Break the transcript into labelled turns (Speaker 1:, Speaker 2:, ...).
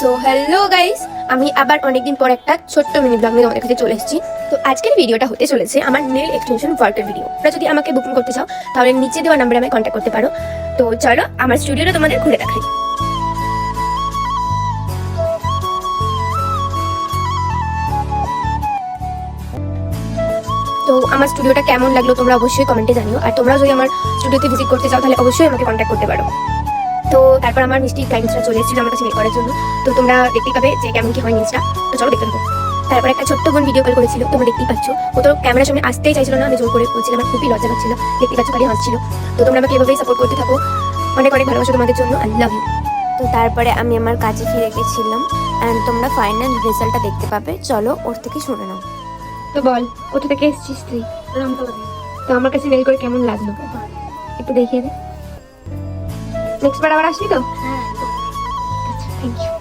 Speaker 1: So hello guys, আমি আবার অনেকদিন পর একটা ছোট্ট মিনি ব্লগ নিয়ে তোমাদের কাছে চলে এসেছি। তো আজকের ভিডিওটা হতে চলেছে আমার নেল এক্সটেনশন ওয়ার্কের ভিডিও। তোমরা যদি আমাকে বুকিং করতে চাও তাহলে নিচে দেওয়া নাম্বারে আমায় কন্ট্যাক্ট করতে পারো। তো চলো আমার স্টুডিওটা তোমাদের ঘুরে দেখাই। তো আমার স্টুডিওটা কেমন লাগলো তোমরা অবশ্যই কমেন্টে জানিও। আর তোমরা যদি আমার স্টুডিওতে ভিজিট করতে চাও তাহলে অবশ্যই আমাকে কন্ট্যাক্ট করতে পারো। তো তারপর আমার মিষ্টি ক্লায়েন্টসরা চলে এসেছিল আমার কাছে মেক করার জন্য। তো তোমরা দেখতেই পাবে যে কেমন কি হয় জিনিসটা। তো চলো দেখতে থাকো। তারপর একটা ছোট্ট বোন ভিডিও কল করেছিল, তোমরা দেখতেই পাচ্ছ। ও তো ক্যামেরার সামনে আসতেই চাইছিল না, আমি জোর করে বলছিলাম, আমার খুবই লজ্জা পাচ্ছিল। দেখতেই পাচ্ছ খালি হাসছিল। তো তোমরা আমাকে এভাবেই সাপোর্ট করতে থাকো। অনেক অনেক ভালোবাসা তোমাদের জন্য। I love you.
Speaker 2: তো তারপরে আমি আমার কাজে ফিরে গেছিলাম অ্যান্ড তোমরা ফাইনাল রেজাল্টটা দেখতে পাবে। চলো ওর থেকে শুনে নাও।
Speaker 1: তো বল, কোথা থেকে এসেছিস তুই? তো আমার কাছে মেল করে কেমন লাগলো একটু দেখিয়ে দে। নেক্সট বার আবার আসবি তো?
Speaker 2: হ্যাঁ,
Speaker 1: আচ্ছা, থ্যাংক ইউ।